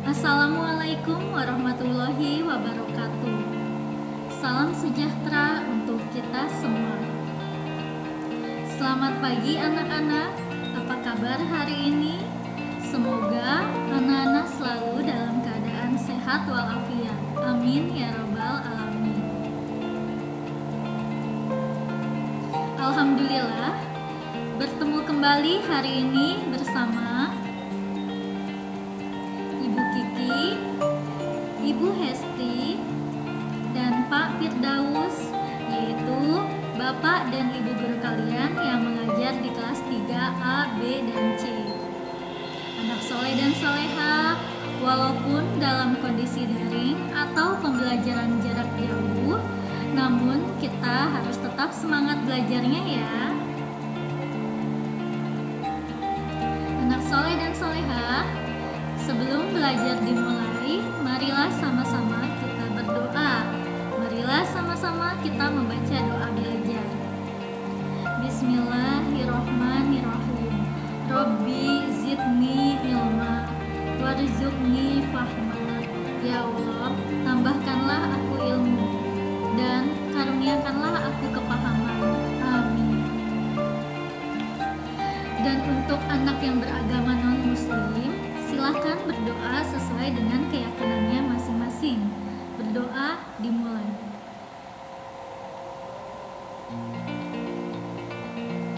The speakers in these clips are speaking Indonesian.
Assalamualaikum warahmatullahi wabarakatuh. Salam sejahtera untuk kita semua. Selamat pagi anak-anak. Apa kabar hari ini? Semoga anak-anak selalu dalam keadaan sehat walafiat. Amin ya rabbal alamin. Alhamdulillah, bertemu kembali hari ini bersama Ibu Kiki, Ibu Hesti, dan Pak Firdaus, yaitu Bapak dan Ibu guru kalian yang mengajar di kelas 3A, B, dan C. Anak soleh dan soleha, walaupun dalam kondisi daring atau pembelajaran jarak jauh, namun kita harus tetap semangat belajarnya ya. Anak soleh dan soleha, sebelum belajar dimulai, marilah sama-sama kita berdoa. Marilah sama-sama kita membaca doa belajar. Bismillahirrahmanirrahim. Robbi zidni ilma warzuqni fahma. Ya Allah, tambahkanlah aku ilmu dan karuniakanlah aku kepahaman. Amin. Dan untuk anak yang beragama non-muslim, silahkan berdoa sesuai dengan keyakinannya masing-masing. Berdoa dimulai.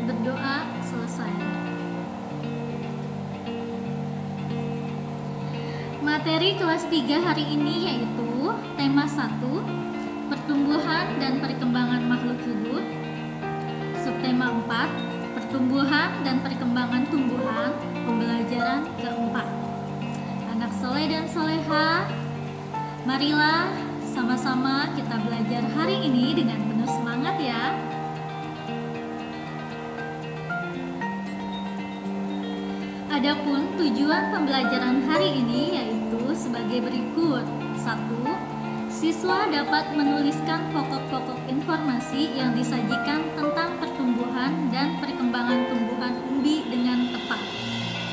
Berdoa selesai. Materi kelas 3 hari ini yaitu tema 1, pertumbuhan dan perkembangan makhluk hidup. Subtema 4, pertumbuhan dan perkembangan tumbuhan, pembelajaran keempat. Anak soleh dan soleha, marilah sama-sama kita belajar hari ini dengan penuh semangat ya. Adapun tujuan pembelajaran hari ini yaitu sebagai berikut. 1. Siswa dapat menuliskan pokok-pokok informasi yang disajikan tentang pertumbuhan dan perkembangan tumbuhan umbi dengan tepat.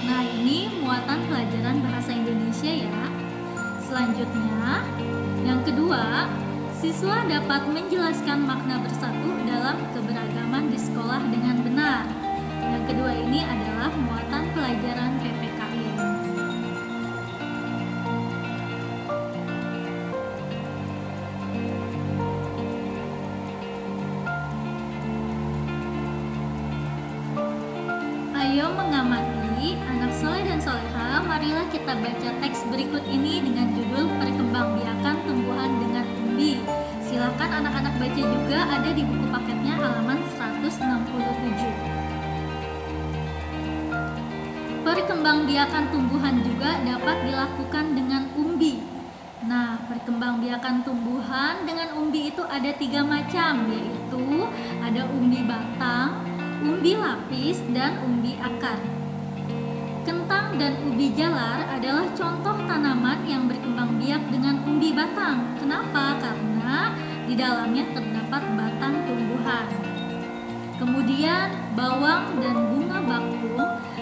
Nah, ini muatan pelajaran bahasa Indonesia ya. Selanjutnya, yang kedua, siswa dapat menjelaskan makna bersatu dalam keberagaman di sekolah dengan benar. Yang kedua ini adalah muatan pelajaran PPKN. Ayo mengamati, anak soleh dan soleha, marilah kita baca teks berikut ini dengan judul Perkembangbiakan Tumbuhan dengan Umbi. Silakan anak-anak baca juga, ada di buku paketnya halaman 167. Perkembangbiakan tumbuhan juga dapat dilakukan dengan umbi. Nah, perkembangbiakan tumbuhan dengan umbi itu ada 3 macam, yaitu ada umbi batang, umbi lapis, dan umbi akar. Kentang dan ubi jalar adalah contoh tanaman yang berkembang biak dengan umbi batang. Kenapa? Karena di dalamnya terdapat batang tumbuhan. Kemudian bawang dan bunga bakung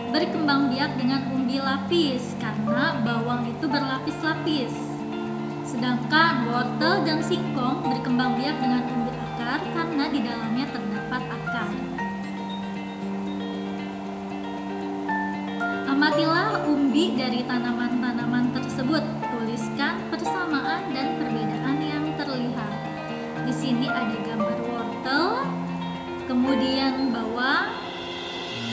berkembang biak dengan umbi lapis karena bawang itu berlapis-lapis. Sedangkan wortel dan singkong berkembang biak dengan umbi akar karena di dalamnya terdapat akar. Amatilah umbi dari tanaman-tanaman tersebut. Tuliskan persamaan dan perbedaan yang terlihat. Di sini ada gambar wortel, kemudian bawang,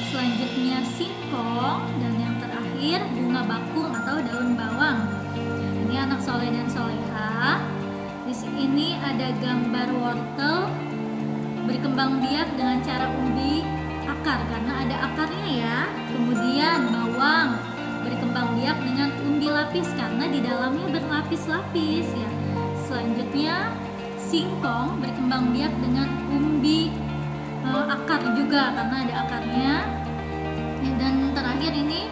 selanjutnya singkong, dan yang terakhir bunga bakung atau daun bawang. Ini anak soleh dan soleha. Di sini ada gambar wortel berkembang biak dengan cara umbi akar karena ada akarnya ya. Kemudian bawang berkembang biak dengan umbi lapis karena di dalamnya berlapis-lapis ya. Selanjutnya singkong berkembang biak dengan umbi akar juga karena ada akarnya. Dan terakhir ini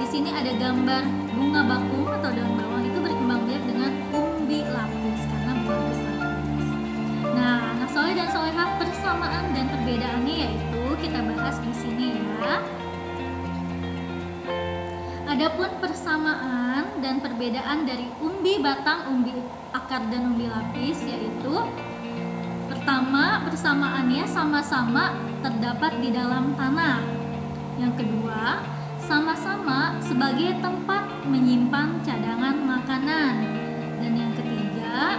di sini ada gambar bunga bakung atau daun bawang itu berkembang biak dengan umbi lapis karena berlapis-lapis. Nah, anak soleh dan soleha, persamaan dan perbedaannya yaitu kita bahas di sini ya. Adapun persamaan dan perbedaan dari umbi batang, umbi akar, dan umbi lapis, yaitu pertama, persamaannya sama-sama terdapat di dalam tanah. Yang kedua, sama-sama sebagai tempat menyimpan cadangan makanan. Dan yang ketiga,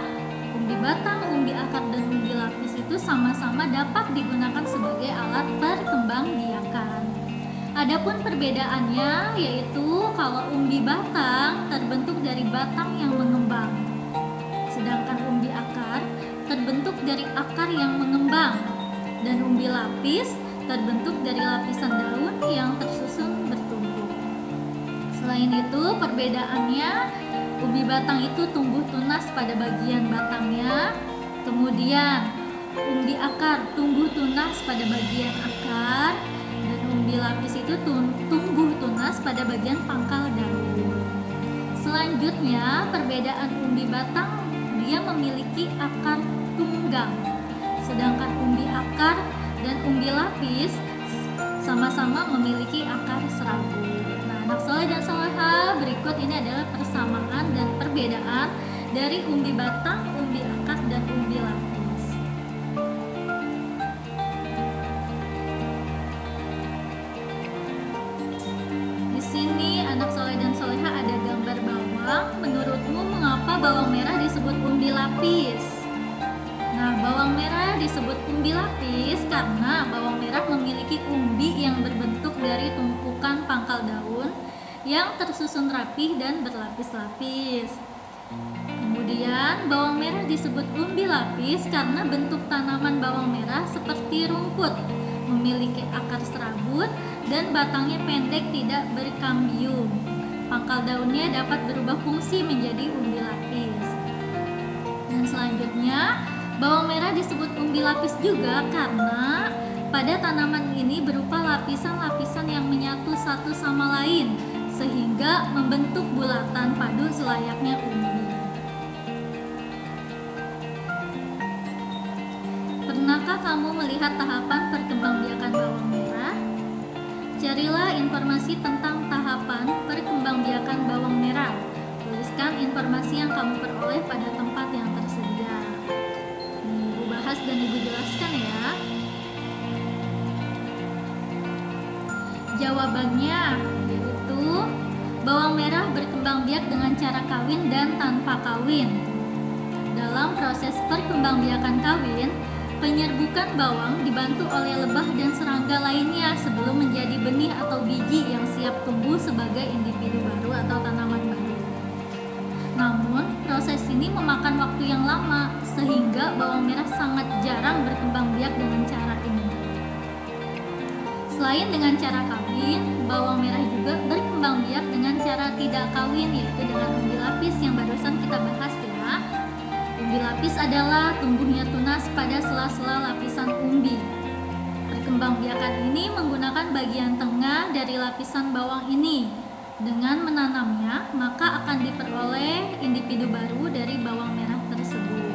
umbi batang, umbi akar, dan umbi lapis itu sama-sama dapat digunakan sebagai alat perkembangbiakan. Adapun perbedaannya yaitu kalau umbi batang terbentuk dari batang yang mengembang, sedangkan umbi akar terbentuk dari akar yang mengembang, dan umbi lapis terbentuk dari lapisan daun yang tersusun bertumpuk. Selain itu, perbedaannya umbi batang itu tumbuh tunas pada bagian batangnya, kemudian umbi akar tumbuh tunas pada bagian akar, dan umbi lapis itu tumbuh tunas pada bagian pangkal daun. Selanjutnya, perbedaan umbi batang, dia memiliki akar tunggang, sedangkan umbi akar dan umbi lapis sama-sama memiliki akar serabut. Nah, anak soleh dan soleha, berikut ini adalah persamaan dan perbedaan dari umbi batang, umbi akar, dan umbi lapis. Di sini anak soleh dan soleha ada gambar bawang. Menurutmu mengapa bawang merah disebut umbi lapis? Nah, bawang merah disebut umbi lapis karena bawang merah memiliki umbi yang berbentuk dari tumpukan pangkal daun yang tersusun rapih dan berlapis-lapis. Kemudian, bawang merah disebut umbi lapis karena bentuk tanaman bawang merah seperti rumput, memiliki akar serabut dan batangnya pendek, tidak berkambium. Pangkal daunnya dapat berubah fungsi menjadi umbi lapis. Dan selanjutnya, bawang merah disebut umbi lapis juga karena pada tanaman ini berupa lapisan-lapisan yang menyatu satu sama lain sehingga membentuk bulatan padu selayaknya umbi. Pernahkah kamu melihat tahapan perkembangbiakan bawang merah? Carilah informasi tentang tahapan perkembangbiakan bawang merah. Tuliskan informasi yang kamu peroleh pada tempat yang tersedia. Ibu bahas dan Ibu jelaskan ya. Jawabannya yaitu bawang merah berkembang biak dengan cara kawin dan tanpa kawin. Dalam proses perkembangbiakan kawin, penyerbukan bawang dibantu oleh lebah dan serangga lainnya sebelum menjadi benih atau biji yang siap tumbuh sebagai individu baru atau tanaman baru. Namun, proses ini memakan waktu yang lama sehingga bawang merah sangat jarang berkembang biak dengan cara ini. Selain dengan cara kawin, bawang merah juga berkembang biak dengan cara tidak kawin, yaitu dengan umbi lapis yang barusan kita bahas ya. Umbi lapis adalah tumbuhnya tunas pada sela-sela lapisan umbi. Perkembangbiakan ini menggunakan bagian tengah dari lapisan bawang ini. Dengan menanamnya, maka akan diperoleh individu baru dari bawang merah tersebut.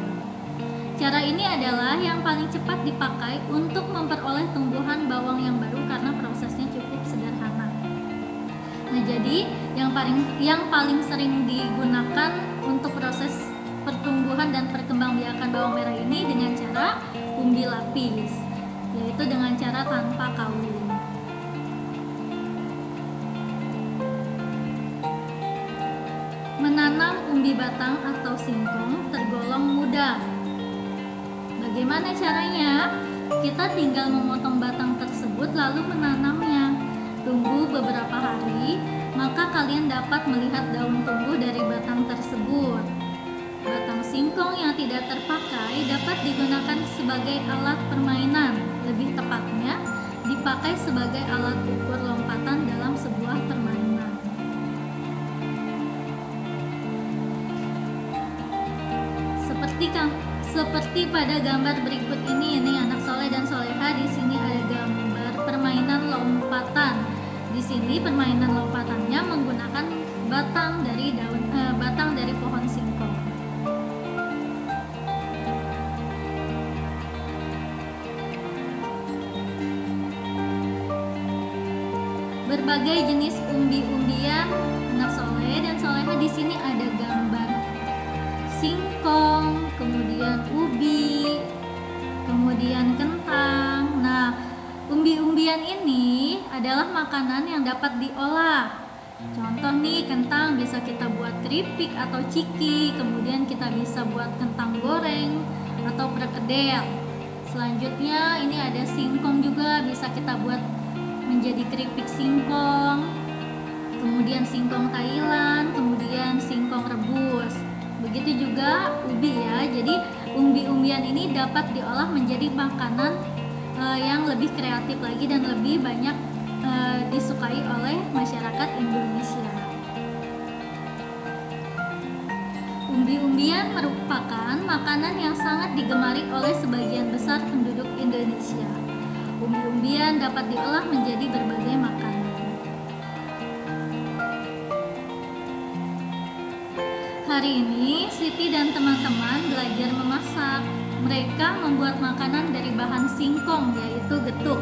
Cara ini adalah yang paling cepat dipakai untuk memperoleh tumbuhan bawang yang baru karena prosesnya cukup sederhana. Nah, jadi yang paling sering digunakan untuk proses pertumbuhan dan perkembangbiakan bawang merah ini dengan cara umbi lapis, yaitu dengan cara tanpa kawin. Menanam umbi batang atau singkong tergolong mudah. Bagaimana caranya? Kita tinggal memotong batang tersebut lalu menanamnya. Tunggu beberapa hari, maka kalian dapat melihat daun tumbuh dari batang tersebut. Batang singkong yang tidak terpakai dapat digunakan sebagai alat permainan. Lebih tepatnya, dipakai sebagai alat ukur lompatan dalam sebuah permainan. Seperti pada gambar berikut ini anak soleh dan soleha, di sini ada gambar permainan lompatan. Di sini permainan lompatannya menggunakan batang dari pohon singkong. Berbagai jenis umbi-umbian anak soleh dan soleha di sini makanan yang dapat diolah. Contoh nih, kentang bisa kita buat keripik atau ciki, kemudian kita bisa buat kentang goreng atau perkedel. Selanjutnya ini ada singkong juga, bisa kita buat menjadi keripik singkong, kemudian singkong Thailand, kemudian singkong rebus. Begitu juga ubi ya. Jadi umbi-umbian ini dapat diolah menjadi makanan yang lebih kreatif lagi dan lebih banyak disukai oleh masyarakat Indonesia. Umbi-umbian merupakan makanan yang sangat digemari oleh sebagian besar penduduk Indonesia. Umbi-umbian dapat diolah menjadi berbagai makanan. Hari ini Siti dan teman-teman belajar memasak. Mereka membuat makanan dari bahan singkong, yaitu getuk.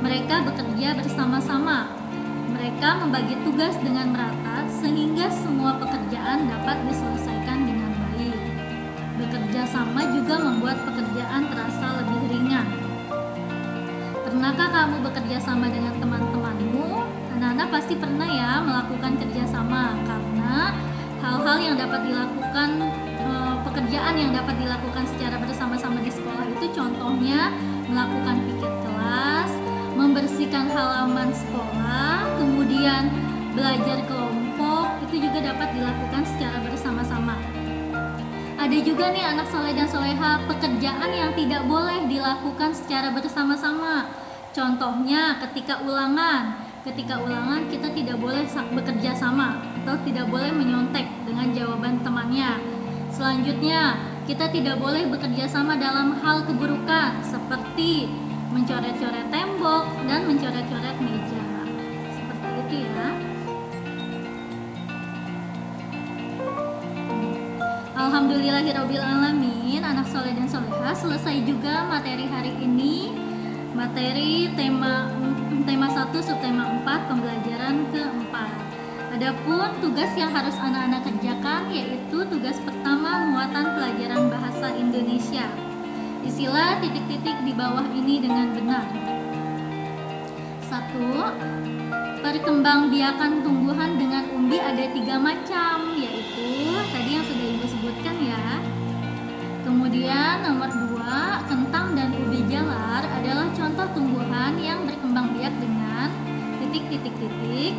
Mereka bekerja bersama-sama. Mereka membagi tugas dengan merata sehingga semua pekerjaan dapat diselesaikan dengan baik. Bekerja sama juga membuat pekerjaan terasa lebih ringan. Pernahkah kamu bekerja sama dengan teman-temanmu? Anak-anak pasti pernah ya melakukan kerjasama, karena hal-hal yang dapat dilakukan, pekerjaan yang dapat dilakukan secara bersama-sama di sekolah itu contohnya melakukan piket kelas, membersihkan halaman sekolah, kemudian belajar kelompok, itu juga dapat dilakukan secara bersama-sama. Ada juga nih anak soleh dan soleha, pekerjaan yang tidak boleh dilakukan secara bersama-sama. Contohnya ketika ulangan kita tidak boleh bekerja sama atau tidak boleh menyontek dengan jawaban temannya. Selanjutnya, kita tidak boleh bekerja sama dalam hal keburukan seperti mencoret-coret tembok dan mencoret-coret meja. Seperti itu ya. Alhamdulillahirabbil alamin, anak soleh dan soleha, selesai juga materi hari ini. Materi tema 1 subtema 4 pembelajaran keempat. Adapun tugas yang harus anak-anak kerjakan yaitu tugas pertama, muatan pelajaran bahasa Indonesia. Isilah titik-titik di bawah ini dengan benar. 1. Perkembangbiakan tumbuhan dengan umbi ada 3 macam, yaitu tadi yang sudah Ibu sebutkan ya. Kemudian nomor 2, kentang dan ubi jalar adalah contoh tumbuhan yang berkembang biak dengan titik-titik-titik.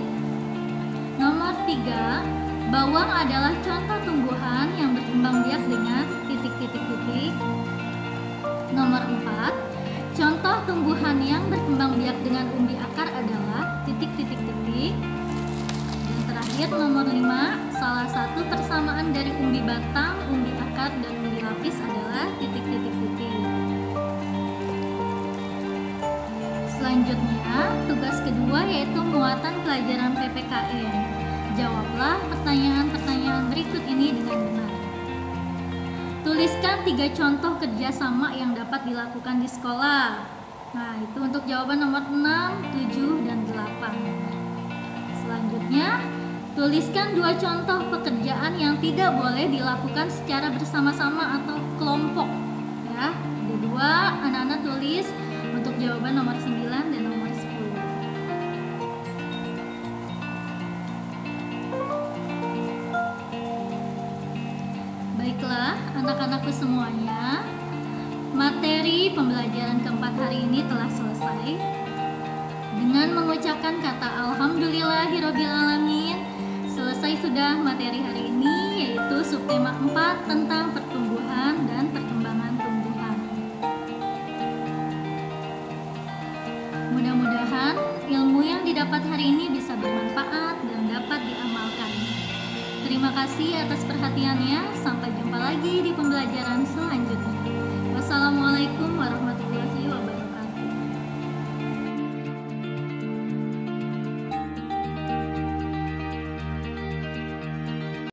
Nomor 3, bawang adalah contoh tumbuhan yang berkembang biak dengan titik-titik-titik. Nomor 4, contoh tumbuhan yang berkembang biak dengan umbi akar adalah titik-titik-titik. Dan terakhir nomor 5, salah satu persamaan dari umbi batang, umbi akar, dan umbi lapis adalah titik-titik-titik. Selanjutnya, tugas kedua yaitu muatan pelajaran PPKN. Jawablah pertanyaan-pertanyaan berikut ini dengan benar. Tuliskan 3 contoh kerjasama yang dapat dilakukan di sekolah. Nah, itu untuk jawaban nomor 6, 7, dan 8. Selanjutnya, tuliskan 2 contoh pekerjaan yang tidak boleh dilakukan secara bersama-sama atau kelompok. Ya, ada 2, anak-anak tulis untuk jawaban nomor 9 dan nomor 10. Baiklah, anak-anakku semuanya, materi pembelajaran keempat hari ini telah selesai. Dengan mengucapkan kata Alhamdulillahirabbil alamin, selesai sudah materi hari ini, yaitu subtema 4 tentang pertumbuhan dan perkembangan tumbuhan. Mudah-mudahan ilmu yang didapat hari ini bisa bermanfaat dan dapat diamalkan. Terima kasih atas perhatiannya. Sampai jumpa lagi di pembelajaran selanjutnya. Wassalamualaikum warahmatullahi wabarakatuh.